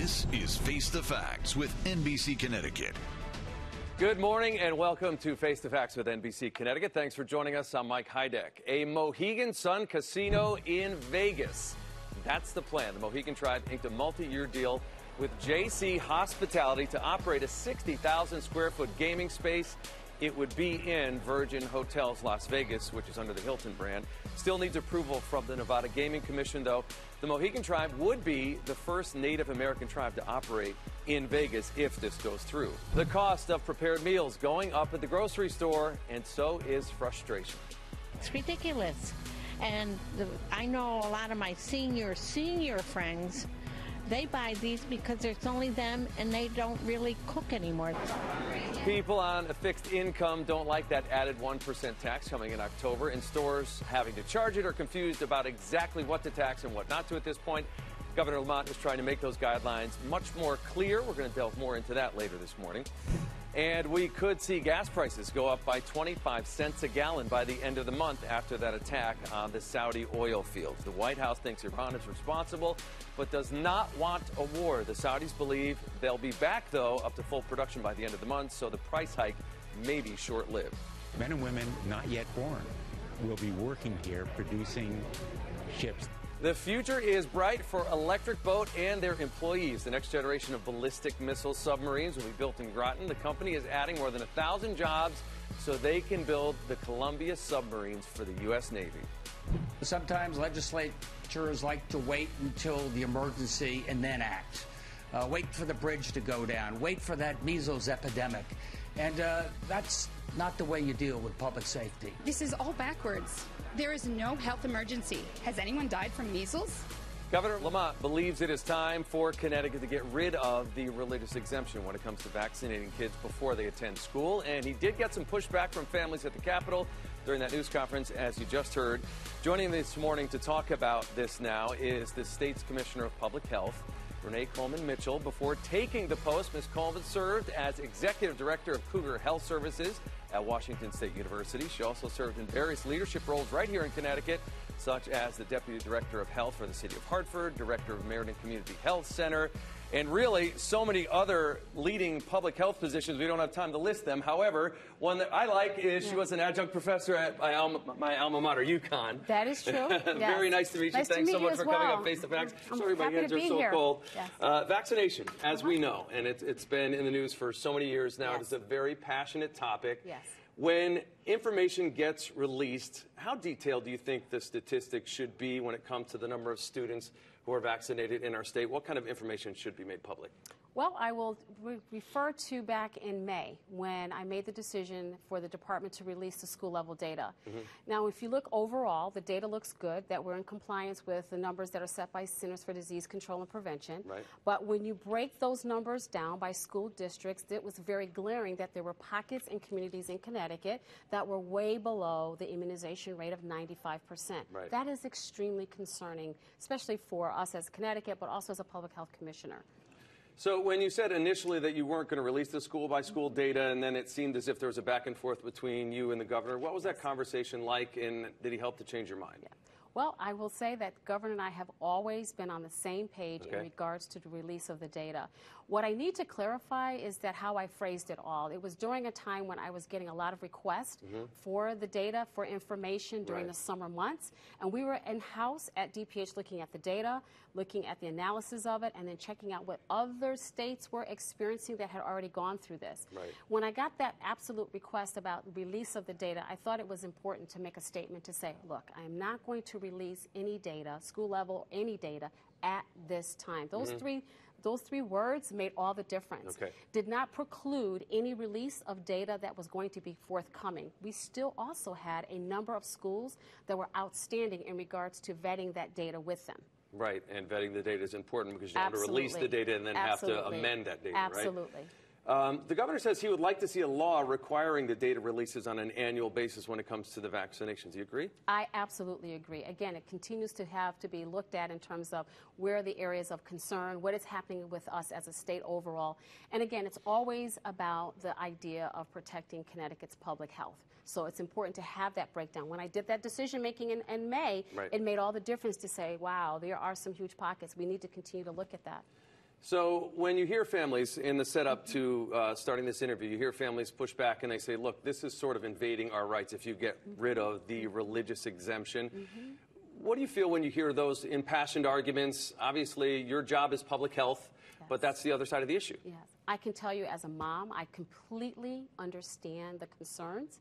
This is Face the Facts with NBC Connecticut. Good morning and welcome to Face the Facts with NBC Connecticut. Thanks for joining us. I'm Mike Heideck. A Mohegan Sun casino in Vegas. That's the plan. The Mohegan Tribe inked a multi-year deal with JC Hospitality to operate a 60,000 square foot gaming space. It would be in Virgin Hotels Las Vegas, which is under the Hilton brand. Still needs approval from the Nevada Gaming Commission, though. The Mohegan Tribe would be the first Native American tribe to operate in Vegas if this goes through. The cost of prepared meals going up at the grocery store, and so is frustration. It's ridiculous. And I know a lot of my senior friends, they buy these because it's only them and they don't really cook anymore. People on a fixed income don't like that added 1% tax coming in October, and stores having to charge it are confused about exactly what to tax and what not to at this point. Governor Lamont is trying to make those guidelines much more clear. We're going to delve more into that later this morning. And we could see gas prices go up by 25 cents a gallon by the end of the month after that attack on the Saudi oil fields. The White House thinks Iran is responsible, but does not want a war. The Saudis believe they'll be back, though, up to full production by the end of the month, so the price hike may be short-lived. Men and women not yet born will be working here producing ships. The future is bright for Electric Boat and their employees. The next generation of ballistic missile submarines will be built in Groton. The company is adding more than 1,000 jobs so they can build the Columbia submarines for the U.S. Navy. Sometimes legislatures like to wait until the emergency and then act. Wait for the bridge to go down. Wait for that measles epidemic. And that's not the way you deal with public safety. This is all backwards. There is no health emergency. Has anyone died from measles? Governor Lamont believes it is time for Connecticut to get rid of the religious exemption when it comes to vaccinating kids before they attend school. And he did get some pushback from families at the Capitol during that news conference, as you just heard. Joining me this morning to talk about this now is the state's Commissioner of Public Health, Renee Coleman-Mitchell. Before taking the post, Ms. Coleman served as Executive Director of Cougar Health Services at Washington State University. She also served in various leadership roles right here in Connecticut, such as the Deputy Director of Health for the City of Hartford, Director of Meriden Community Health Center, and really so many other leading public health positions. We don't have time to list them. However, one that I like is she was an adjunct professor at my alma mater, UConn. That is true. Yes. Very nice to meet you. Nice Thanks so much for coming well. up face to face. I'm Sorry, my happy hands to are be so here. cold. Yes. Vaccination, as we know, and it's been in the news for so many years now. Yes. It's a very passionate topic. Yes. When information gets released, how detailed do you think the statistics should be when it comes to the number of students who are vaccinated in our state? What kind of information should be made public? Well, I will refer to back in May when I made the decision for the department to release the school level data. Now, if you look overall, the data looks good, that we're in compliance with the numbers that are set by Centers for Disease Control and Prevention. Right. But when you break those numbers down by school districts, it was very glaring that there were pockets and communities in Connecticut that were way below the immunization rate of 95%. Right. That is extremely concerning, especially for us as Connecticut, but also as a public health commissioner. So when you said initially that you weren't going to release the school-by-school data, and then it seemed as if there was a back and forth between you and the governor, what was that conversation like, and did he help to change your mind? Yeah. Well, I will say that Governor and I have always been on the same page in regards to the release of the data. What I need to clarify is that how I phrased it all. It was during a time when I was getting a lot of requests for the data, for information during the summer months, and we were in-house at DPH looking at the data, looking at the analysis of it, and then checking out what other states were experiencing that had already gone through this. Right. When I got that absolute request about release of the data, I thought it was important to make a statement to say, look, I am not going to release any data, school level, any data at this time. Those three words made all the difference. Okay. Did not preclude any release of data that was going to be forthcoming. We still also had a number of schools that were outstanding in regards to vetting that data with them. Right, and vetting the data is important because you don't want to release the data and then have to amend that data, Absolutely. right? The governor says he would like to see a law requiring the data releases on an annual basis when it comes to the vaccinations. Do you agree? I absolutely agree. Again, it continues to have to be looked at in terms of where are the areas of concern, what is happening with us as a state overall. And again, it's always about the idea of protecting Connecticut's public health. So it's important to have that breakdown. When I did that decision making in May, it made all the difference to say, wow, there are some huge pockets. We need to continue to look at that. So when you hear families in the setup to starting this interview, you hear families push back and they say, look, this is sort of invading our rights if you get rid of the religious exemption. What do you feel when you hear those impassioned arguments? Obviously, your job is public health, but that's the other side of the issue. Yes. I can tell you as a mom, I completely understand the concerns.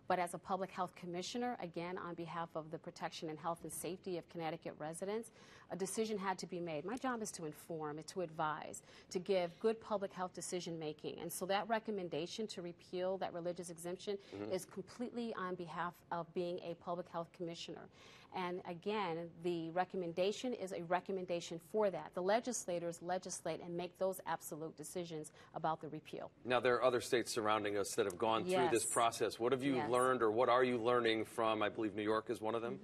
But as a public health commissioner, again, on behalf of the protection and health and safety of Connecticut residents, a decision had to be made. My job is to inform, to advise, to give good public health decision making. And so that recommendation to repeal that religious exemption is completely on behalf of being a public health commissioner. And again, the recommendation is a recommendation for that. The legislators legislate and make those absolute decisions about the repeal. Now, there are other states surrounding us that have gone through this process. What have you learned, or what are you learning from, I believe New York is one of them?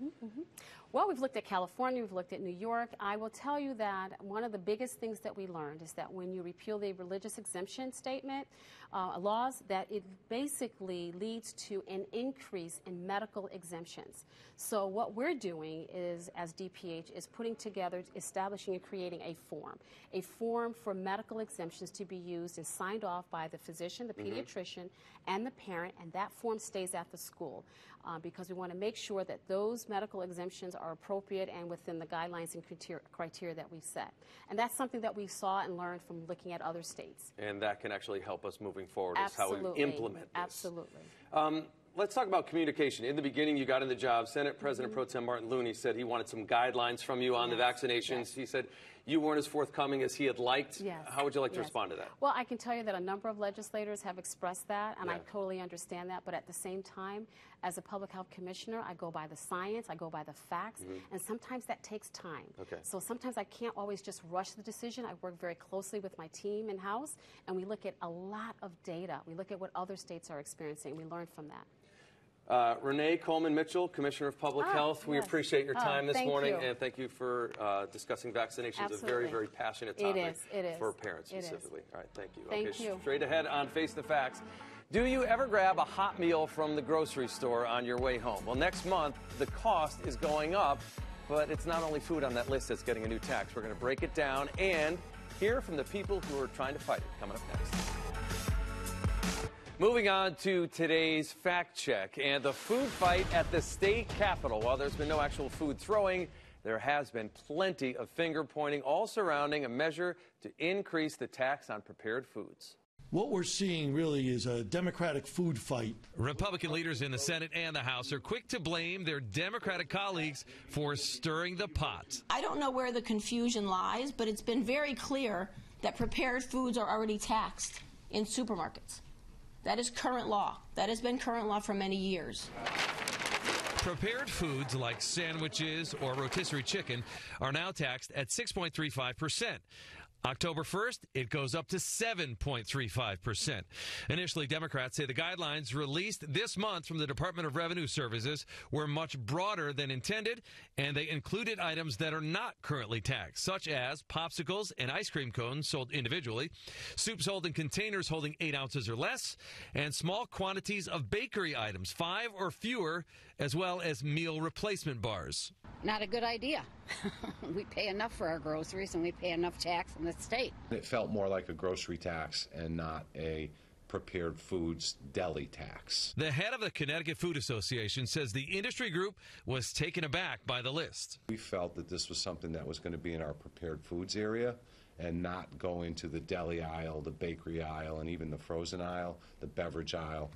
Well, we've looked at California, we've looked at New York. I will tell you that one of the biggest things that we learned is that when you repeal the religious exemption statement, laws, that it basically leads to an increase in medical exemptions. So what we're doing is, as DPH, is putting together, establishing and creating a form for medical exemptions to be used and signed off by the physician, the pediatrician, and the parent, and that form stays at the school because we want to make sure that those medical exemptions are appropriate and within the guidelines and criteria that we've set. And that's something that we saw and learned from looking at other states. And that can actually help us moving forward is how we implement this. Absolutely. Let's talk about communication. In the beginning, you got in the job. Senate President Pro Tem Martin Looney said he wanted some guidelines from you on the vaccinations. He said you weren't as forthcoming as he had liked. How would you like to respond to that? Well, I can tell you that a number of legislators have expressed that, and I totally understand that. But at the same time, as a public health commissioner, I go by the science, I go by the facts, and sometimes that takes time. So sometimes I can't always just rush the decision. I work very closely with my team in-house, and we look at a lot of data. We look at what other states are experiencing. We learn from that. Renee Coleman-Mitchell, Commissioner of Public Health, we appreciate your time this morning, and thank you for discussing vaccinations, a very, very passionate topic for parents specifically. All right, thank you. Thank you. Straight ahead on Face the Facts. Do you ever grab a hot meal from the grocery store on your way home? Well, next month, the cost is going up, but it's not only food on that list that's getting a new tax. We're going to break it down and hear from the people who are trying to fight it. Coming up next. Moving on to today's fact check and the food fight at the state capitol. While there's been no actual food throwing, there has been plenty of finger pointing, all surrounding a measure to increase the tax on prepared foods. What we're seeing really is a Democratic food fight. Republican leaders in the Senate and the House are quick to blame their Democratic colleagues for stirring the pot. I don't know where the confusion lies, but it's been very clear that prepared foods are already taxed in supermarkets. That is current law. That has been current law for many years. Prepared foods like sandwiches or rotisserie chicken are now taxed at 6.35%. October 1st, it goes up to 7.35%. Initially, Democrats say the guidelines released this month from the Department of Revenue Services were much broader than intended, and they included items that are not currently taxed, such as popsicles and ice cream cones sold individually, soup sold in containers holding 8 ounces or less, and small quantities of bakery items, 5 or fewer, as well as meal replacement bars. Not a good idea. We pay enough for our groceries and we pay enough tax in the state. It felt more like a grocery tax and not a prepared foods deli tax. The head of the Connecticut Food Association says the industry group was taken aback by the list. We felt that this was something that was going to be in our prepared foods area and not go into the deli aisle, the bakery aisle, and even the frozen aisle, the beverage aisle.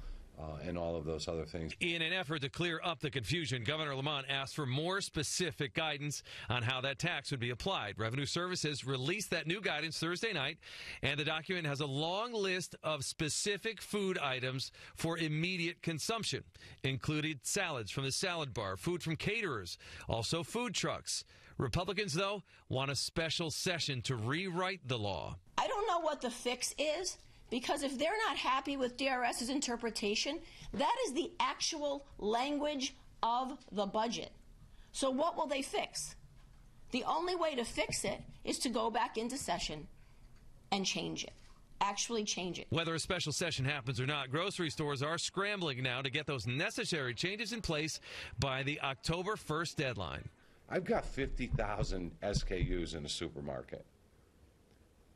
And all of those other things. In an effort to clear up the confusion, Governor Lamont asked for more specific guidance on how that tax would be applied. Revenue Services released that new guidance Thursday night, and the document has a long list of specific food items for immediate consumption, including salads from the salad bar, food from caterers, also food trucks. Republicans, though, want a special session to rewrite the law. I don't know what the fix is. Because if they're not happy with DRS's interpretation, that is the actual language of the budget. So what will they fix? The only way to fix it is to go back into session and change it. Actually change it. Whether a special session happens or not, grocery stores are scrambling now to get those necessary changes in place by the October 1st deadline. I've got 50,000 SKUs in a supermarket.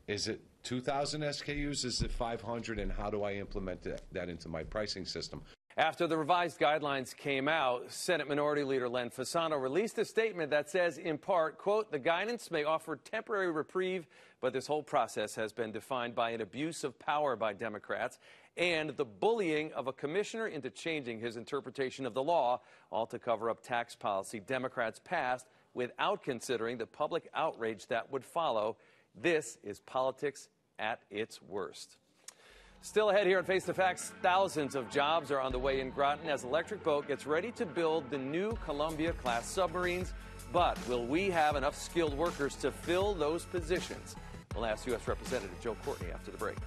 Is it 2,000 SKUs? Is it 500? And how do I implement that into my pricing system? After the revised guidelines came out, Senate Minority Leader Len Fasano released a statement that says, in part, quote, the guidance may offer temporary reprieve, but this whole process has been defined by an abuse of power by Democrats and the bullying of a commissioner into changing his interpretation of the law, all to cover up tax policy Democrats passed without considering the public outrage that would follow. This is politics at its worst. Still ahead here at Face the Facts, thousands of jobs are on the way in Groton as Electric Boat gets ready to build the new Columbia-class submarines. But will we have enough skilled workers to fill those positions? We'll ask U.S. Representative Joe Courtney after the break.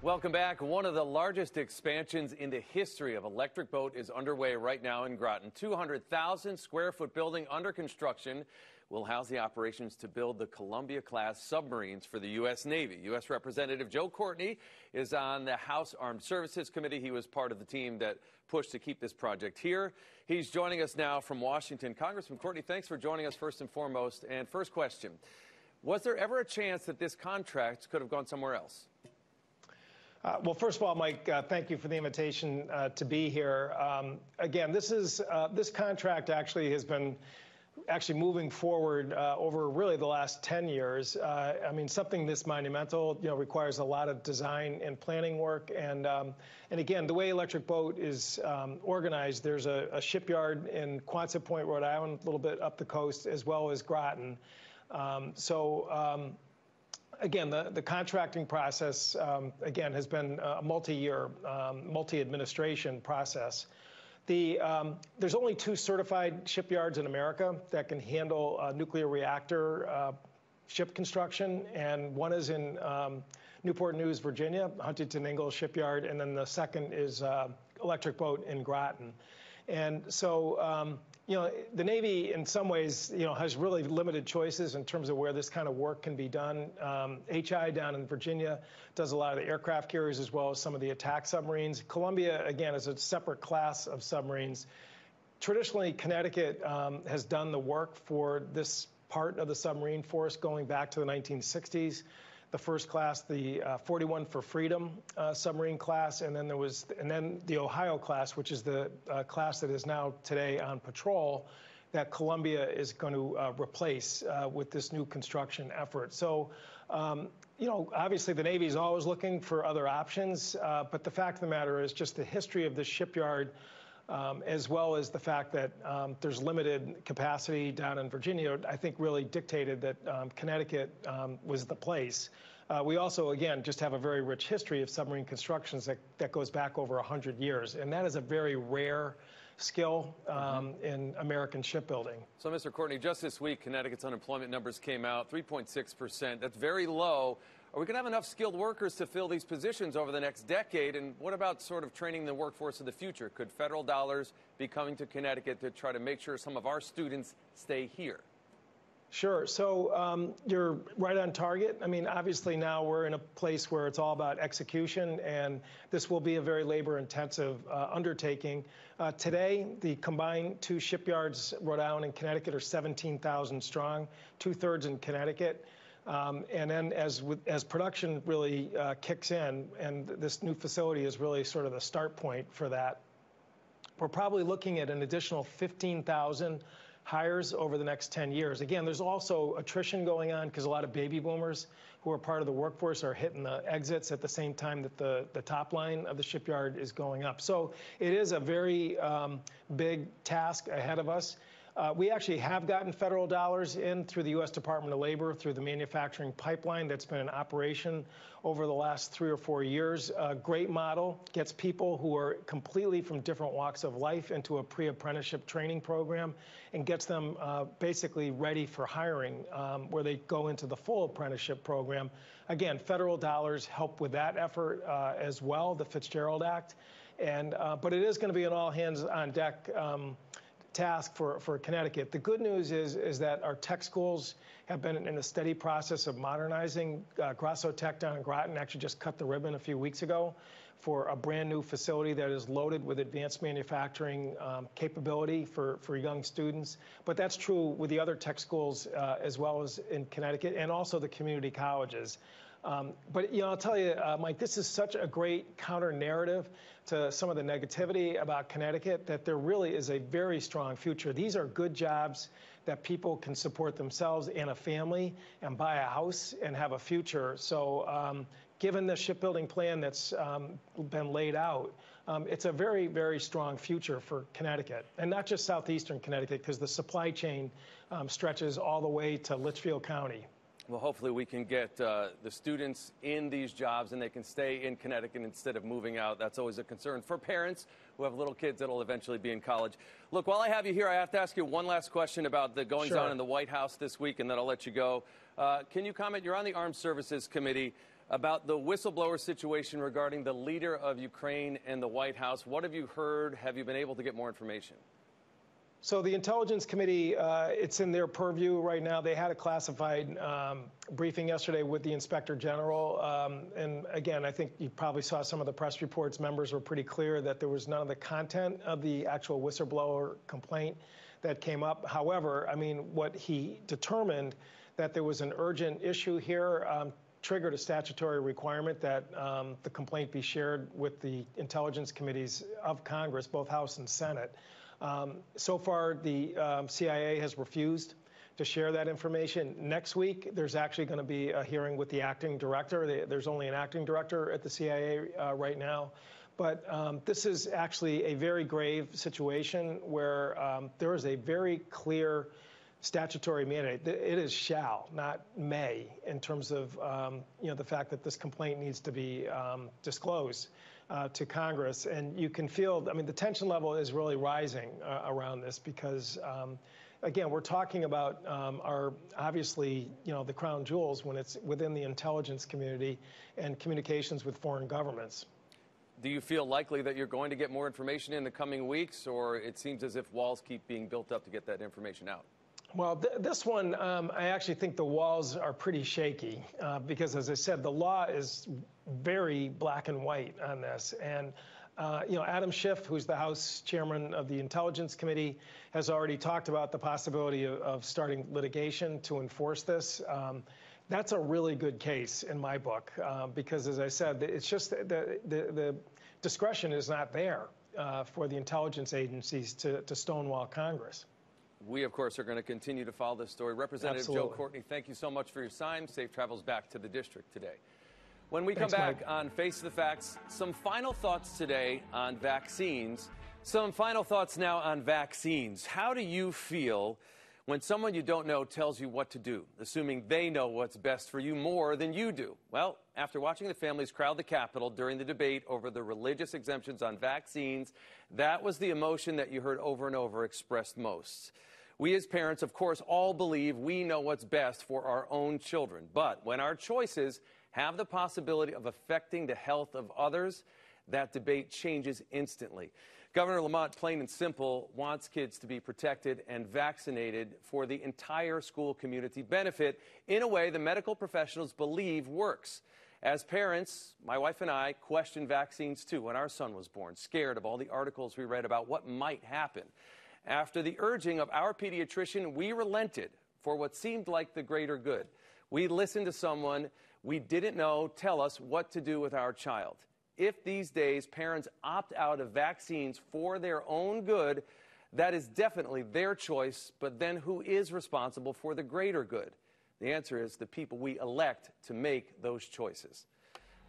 Welcome back. One of the largest expansions in the history of Electric Boat is underway right now in Groton. 200,000 square foot building under construction will house the operations to build the Columbia-class submarines for the U.S. Navy. U.S. Representative Joe Courtney is on the House Armed Services Committee. He was part of the team that pushed to keep this project here. He's joining us now from Washington. Congressman Courtney, thanks for joining us first and foremost. And first question, was there ever a chance that this contract could have gone somewhere else? Well, first of all, Mike, thank you for the invitation to be here. Again, this contract actually has been moving forward over really the last 10 years. I mean, something this monumental, requires a lot of design and planning work. And again, the way Electric Boat is organized, there's a shipyard in Quonset Point, Rhode Island, a little bit up the coast, as well as Groton. Again, the contracting process, again, has been a multi-year, multi-administration process. There's only 2 certified shipyards in America that can handle nuclear reactor ship construction, and one is in Newport News, Virginia, Huntington Ingalls Shipyard, and then the second is Electric Boat in Groton. And so, the Navy, in some ways, has really limited choices in terms of where this kind of work can be done. HI down in Virginia does a lot of the aircraft carriers as well as some of the attack submarines. Columbia, again, is a separate class of submarines. Traditionally, Connecticut has done the work for this part of the submarine force going back to the 1960s. The first class, the 41 for Freedom submarine class, and then the Ohio class, which is the class that is now today on patrol, that Columbia is going to replace with this new construction effort. So, obviously the Navy is always looking for other options, but the fact of the matter is just the history of this shipyard, as well as the fact that there's limited capacity down in Virginia, I think really dictated that Connecticut was the place. We also, again, just have a very rich history of submarine constructions that goes back over 100 years, and that is a very rare skill in American shipbuilding. So, Mr. Courtney, just this week, Connecticut's unemployment numbers came out, 3.6%. That's very low. Are we going to have enough skilled workers to fill these positions over the next decade? And what about sort of training the workforce of the future? Could federal dollars be coming to Connecticut to try to make sure some of our students stay here? Sure. So you're right on target. I mean, obviously now we're in a place where it's all about execution, and this will be a very labor-intensive undertaking. Today, the combined 2 shipyards, Rhode Island and Connecticut, are 17,000 strong, 2/3 in Connecticut. And then as production really kicks in, and this new facility is really sort of the start point for that, we're probably looking at an additional 15,000 hires over the next 10 years. Again, there's also attrition going on because a lot of baby boomers who are part of the workforce are hitting the exits at the same time that the top line of the shipyard is going up. So it is a very big task ahead of us. We actually have gotten federal dollars in through the U.S. Department of Labor, through the manufacturing pipeline that's been in operation over the last 3 or 4 years. A great model, gets people who are completely from different walks of life into a pre-apprenticeship training program and gets them basically ready for hiring where they go into the full apprenticeship program. Again, federal dollars help with that effort as well, the Fitzgerald Act. But it is going to be an all hands on deck task for Connecticut. The good news is that our tech schools have been in a steady process of modernizing. Grasso Tech down in Groton actually just cut the ribbon a few weeks ago for a brand new facility that is loaded with advanced manufacturing capability for young students. But that's true with the other tech schools as well as in Connecticut, and also the community colleges. But, I'll tell you, Mike, this is such a great counter-narrative to some of the negativity about Connecticut that there really is a very strong future. These are good jobs that people can support themselves and a family and buy a house and have a future. So given the shipbuilding plan that's been laid out, it's a very, very strong future for Connecticut, and not just southeastern Connecticut, because the supply chain stretches all the way to Litchfield County. Well, hopefully we can get the students in these jobs and they can stay in Connecticut instead of moving out. That's always a concern for parents who have little kids that will eventually be in college. Look, while I have you here, I have to ask you one last question about the goings-on in the White House this week, and then I'll let you go. Can you comment? You're on the Armed Services Committee, about the whistleblower situation regarding the leader of Ukraine and the White House. What have you heard? Have you been able to get more information? So the Intelligence Committee, it's in their purview right now. They had a classified briefing yesterday with the Inspector General. And again, I think you probably saw some of the press reports. Members were pretty clear that there was none of the content of the actual whistleblower complaint that came up. However, I mean, what he determined that there was an urgent issue here triggered a statutory requirement that the complaint be shared with the Intelligence Committees of Congress, both House and Senate. So far, the CIA has refused to share that information. Next week, there's actually going to be a hearing with the acting director. There's only an acting director at the CIA right now. But this is actually a very grave situation where there is a very clear statutory mandate. It is shall, not may, in terms of the fact that this complaint needs to be disclosed to Congress. And you can feel, I mean, the tension level is really rising around this because, again, we're talking about our, obviously, the crown jewels when it's within the intelligence community and communications with foreign governments. Do you feel likely that you're going to get more information in the coming weeks, or it seems as if walls keep being built up to get that information out? Well, this one, I actually think the walls are pretty shaky because, as I said, the law is very black and white on this. And, Adam Schiff, who's the House chairman of the Intelligence Committee, has already talked about the possibility of starting litigation to enforce this. That's a really good case in my book because, as I said, it's just the discretion is not there for the intelligence agencies to stonewall Congress. We, of course, are going to continue to follow this story. Representative Joe Courtney, thank you so much for your time. Safe travels back to the district today. When we come back on Face the Facts, some final thoughts today on vaccines. Some final thoughts now on vaccines. How do you feel when someone you don't know tells you what to do, assuming they know what's best for you more than you do? Well, after watching the families crowd the Capitol during the debate over the religious exemptions on vaccines, that was the emotion that you heard over and over expressed most. We as parents, of course, all believe we know what's best for our own children. But when our choices have the possibility of affecting the health of others, that debate changes instantly. Governor Lamont, plain and simple, wants kids to be protected and vaccinated for the entire school community benefit in a way the medical professionals believe works. As parents, my wife and I questioned vaccines too when our son was born, scared of all the articles we read about what might happen. After the urging of our pediatrician, we relented for what seemed like the greater good. We listened to someone we didn't know tell us what to do with our child. If these days parents opt out of vaccines for their own good, that is definitely their choice, but then who is responsible for the greater good? The answer is the people we elect to make those choices.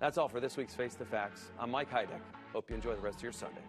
That's all for this week's Face the Facts. I'm Mike Heideck. Hope you enjoy the rest of your Sunday.